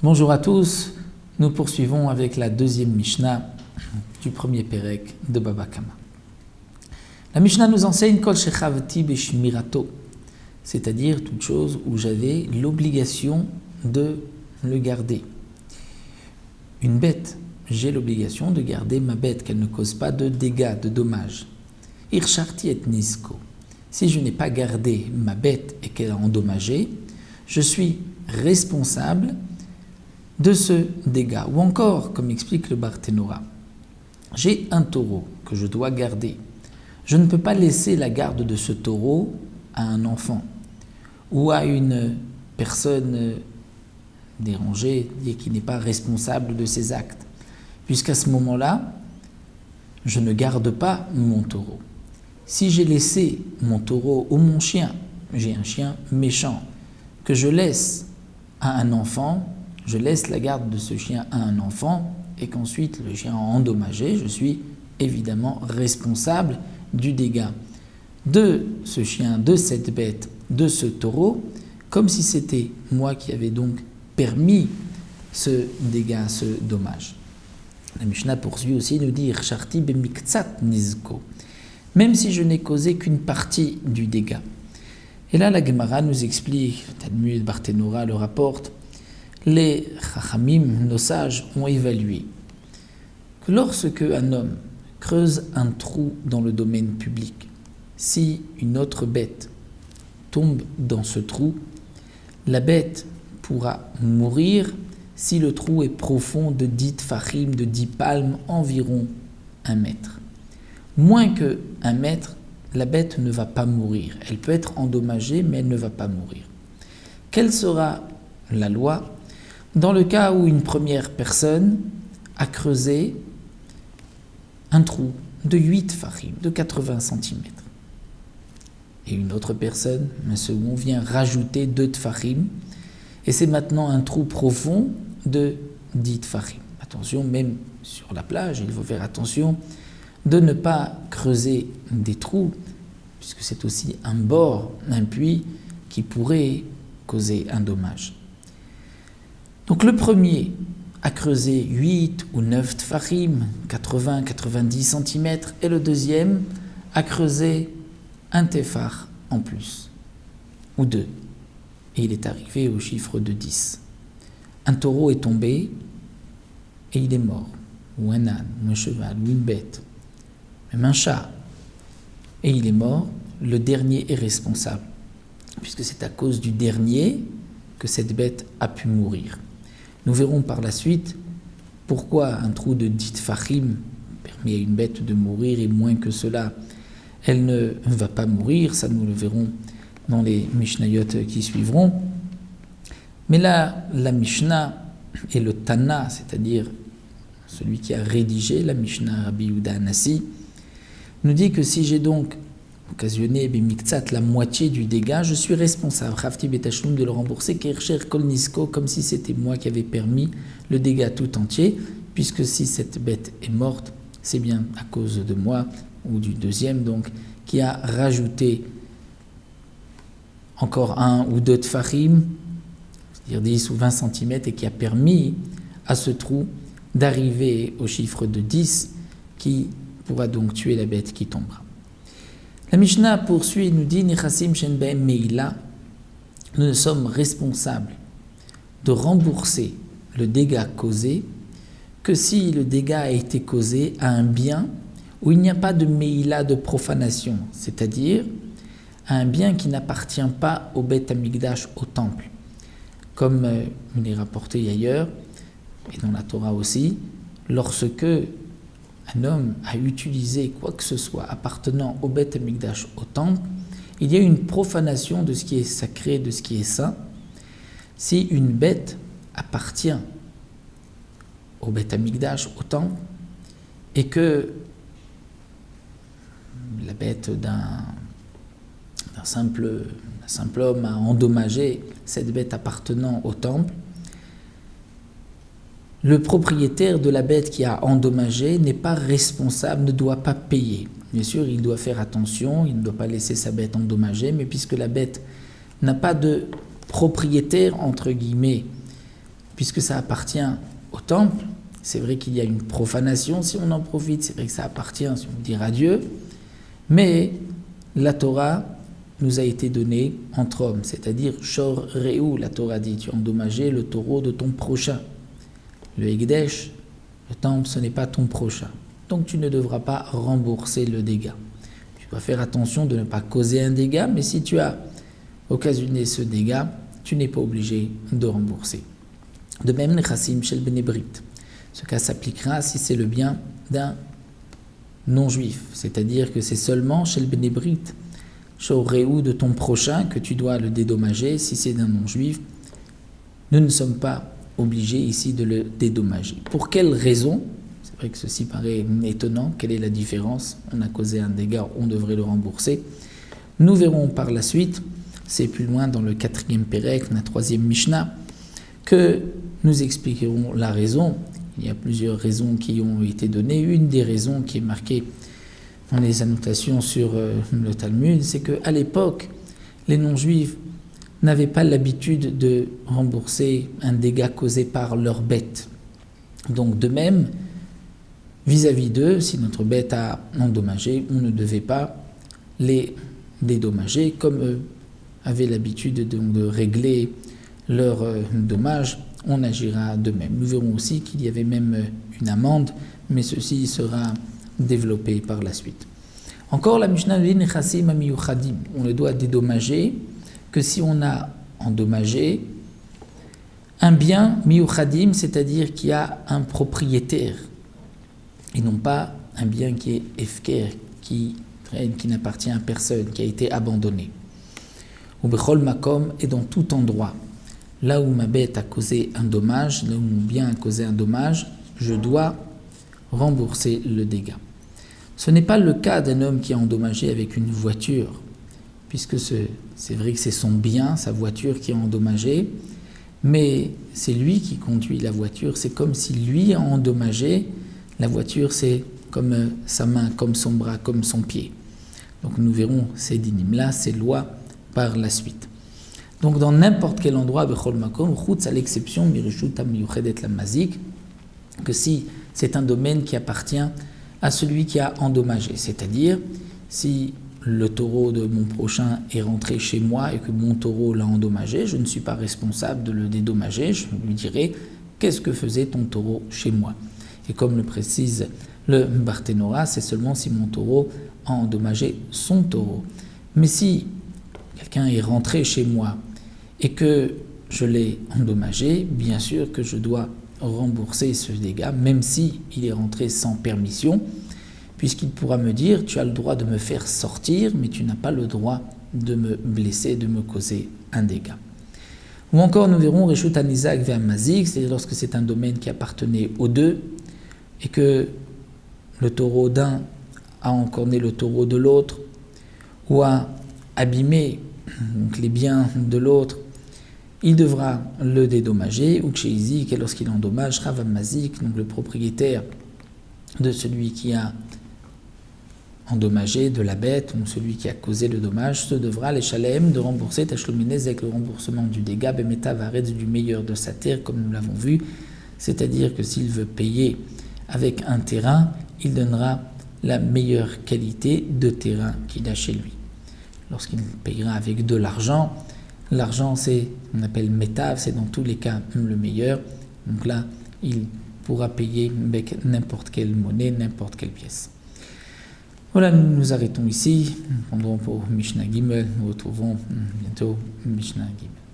Bonjour à tous, nous poursuivons avec la deuxième Mishnah du premier Pérec de Baba Kama. La Mishnah nous enseigne Kol shechavti beshmirato, c'est-à-dire toute chose où j'avais l'obligation de le garder. Une bête, j'ai l'obligation de garder ma bête, qu'elle ne cause pas de dégâts, de dommages. Ircharti et nisko. Si je n'ai pas gardé ma bête et qu'elle a endommagé, je suis responsable de ce dégât. Ou encore, comme explique le Barthénora, j'ai un taureau que je dois garder. Je ne peux pas laisser la garde de ce taureau à un enfant ou à une personne dérangée et qui n'est pas responsable de ses actes, puisqu'à ce moment-là, je ne garde pas mon taureau. Si j'ai laissé mon taureau ou mon chien, j'ai un chien méchant, que je laisse à un enfant, je laisse la garde de ce chien à un enfant et qu'ensuite le chien a endommagé, je suis évidemment responsable du dégât de ce chien, de cette bête, de ce taureau, comme si c'était moi qui avais donc permis ce dégât, ce dommage. La Mishnah poursuit aussi, nous dit Ircharti bemiktsat nizko, même si je n'ai causé qu'une partie du dégât. Et là, la Gemara nous explique, le Talmud Barthénora le rapporte, les Chachamim, nos sages, ont évalué que lorsque un homme creuse un trou dans le domaine public, si une autre bête tombe dans ce trou, la bête pourra mourir si le trou est profond de 10 tfachim, de 10 palmes, environ 1 mètre. Moins que 1 mètre, la bête ne va pas mourir. Elle peut être endommagée, mais elle ne va pas mourir. Quelle sera la loi dans le cas où une première personne a creusé un trou de 8 tfachim, de 80 cm, et une autre personne, un second, vient rajouter 2 tfachim, et c'est maintenant un trou profond de 10 tfachim. Attention, même sur la plage, il faut faire attention de ne pas creuser des trous, puisque c'est aussi un bord, un puits qui pourrait causer un dommage. Donc le premier a creusé 8 ou 9 tfachim, 80-90 cm, et le deuxième a creusé un téphar en plus, ou 2. Et il est arrivé au chiffre de 10. Un taureau est tombé et il est mort, ou un âne, ou un cheval, ou une bête, même un chat, et il est mort, le dernier est responsable, puisque c'est à cause du dernier que cette bête a pu mourir. Nous verrons par la suite pourquoi un trou de 10 tfachim permet à une bête de mourir et moins que cela, elle ne va pas mourir. Ça, nous le verrons dans les Mishnayot qui suivront. Mais là, la Mishnah et le Tana, c'est-à-dire celui qui a rédigé la Mishnah, Rabbi Yehuda Hanassi, nous dit que si j'ai donc occasionné la moitié du dégât, je suis responsable, Rafti Betashloum, de le rembourser, Kircher Kol Nisko, comme si c'était moi qui avais permis le dégât tout entier, puisque si cette bête est morte, c'est bien à cause de moi, ou du deuxième donc, qui a rajouté encore 1 ou 2 tfachim, c'est-à-dire 10 ou 20 cm, et qui a permis à ce trou d'arriver au chiffre de 10, qui pourra donc tuer la bête qui tombera. La Mishnah poursuit et nous dit Nichasim shen be'em meila, nous sommes responsables de rembourser le dégât causé que si le dégât a été causé à un bien où il n'y a pas de meila, de profanation, c'est-à-dire à un bien qui n'appartient pas au Beth Amikdash, au temple, comme il est rapporté ailleurs et dans la Torah aussi, lorsque un homme a utilisé quoi que ce soit appartenant au Beth Amikdash, au temple, il y a une profanation de ce qui est sacré, de ce qui est saint. Si une bête appartient au Beth Amikdash, au temple, et que la bête d'un simple homme a endommagé cette bête appartenant au temple, le propriétaire de la bête qui a endommagé n'est pas responsable, ne doit pas payer. Bien sûr, il doit faire attention, il ne doit pas laisser sa bête endommagée, mais puisque la bête n'a pas de propriétaire, entre guillemets, puisque ça appartient au temple. C'est vrai qu'il y a une profanation si on en profite, c'est vrai que ça appartient, si on veut dire, à Dieu, mais la Torah nous a été donnée entre hommes, c'est-à-dire Shor Re'u, la Torah dit, tu as endommagé le taureau de ton prochain. Le Hekdesh, le temple, ce n'est pas ton prochain, donc tu ne devras pas rembourser le dégât. Tu dois faire attention de ne pas causer un dégât, mais si tu as occasionné ce dégât, tu n'es pas obligé de rembourser. De même, Nechassim Shel Bnei Brit. Ce cas s'appliquera si c'est le bien d'un non-juif, c'est-à-dire que c'est seulement chez le Bnei Brit, Shoreu de ton prochain, que tu dois le dédommager. Si c'est d'un non-juif, nous ne sommes pas obligés ici de le dédommager. Pour quelle raison? C'est vrai que ceci paraît étonnant. Quelle est la différence? On a causé un dégât, on devrait le rembourser. Nous verrons par la suite, c'est plus loin dans le 4e Pérec, la 3e Mishnah, que nous expliquerons la raison. Il y a plusieurs raisons qui ont été données. Une des raisons qui est marquée dans les annotations sur le Talmud, c'est qu'à l'époque, les non-juifs n'avaient pas l'habitude de rembourser un dégât causé par leur bête. Donc de même, vis-à-vis d'eux, si notre bête a endommagé, on ne devait pas les dédommager, comme eux avaient l'habitude de régler leurs dommages. On agira de même. Nous verrons aussi qu'il y avait même une amende, mais ceci sera développé par la suite. Encore la Mishnah dit Nechassim Amiyuchadim. On ne doit dédommager que si on a endommagé un bien Miyuchadim, c'est-à-dire qui a un propriétaire, et non pas un bien qui est Efker, qui n'appartient à personne, qui a été abandonné. Ou Bechol Makom, et dans tout endroit. Là où ma bête a causé un dommage, là où mon bien a causé un dommage, je dois rembourser le dégât. Ce n'est pas le cas d'un homme qui a endommagé avec une voiture, puisque c'est vrai que c'est son bien, sa voiture qui a endommagé, mais c'est lui qui conduit la voiture, c'est comme si lui a endommagé, la voiture c'est comme sa main, comme son bras, comme son pied. Donc nous verrons ces dynimes-là, ces lois par la suite. Donc dans n'importe quel endroit, Bechol Makom, Chutz à l'exception, Mirishut Amiyuchedet la Mazik, que si c'est un domaine qui appartient à celui qui a endommagé, c'est-à-dire si le taureau de mon prochain est rentré chez moi et que mon taureau l'a endommagé, je ne suis pas responsable de le dédommager, je lui dirai qu'est-ce que faisait ton taureau chez moi. Et comme le précise le Barthénora, c'est seulement si mon taureau a endommagé son taureau. Mais si quelqu'un est rentré chez moi et que je l'ai endommagé, bien sûr que je dois rembourser ce dégât, même si il est rentré sans permission, puisqu'il pourra me dire « tu as le droit de me faire sortir, mais tu n'as pas le droit de me blesser, de me causer un dégât ». Ou encore nous verrons « Reshut Anizak ve'am Mazik », c'est-à-dire lorsque c'est un domaine qui appartenait aux deux, et que le taureau d'un a encorné le taureau de l'autre, ou a abîmé donc les biens de l'autre, il devra le dédommager, ou Kshéizik, et lorsqu'il endommage, Ravam Mazik, donc le propriétaire de celui qui a endommagé de la bête, ou celui qui a causé le dommage, se devra, les Shalem, de rembourser Tashlominez avec le remboursement du dégât, Bemeta Varetz, du meilleur de sa terre, comme nous l'avons vu, c'est-à-dire que s'il veut payer avec un terrain, il donnera la meilleure qualité de terrain qu'il a chez lui. Lorsqu'il payera avec de l'argent, l'argent c'est, on appelle métav, c'est dans tous les cas le meilleur. Donc là, il pourra payer avec n'importe quelle monnaie, n'importe quelle pièce. Voilà, nous nous arrêtons ici. Nous prendrons pour Mishnah Gimel. Nous retrouvons bientôt Mishnah Gimel.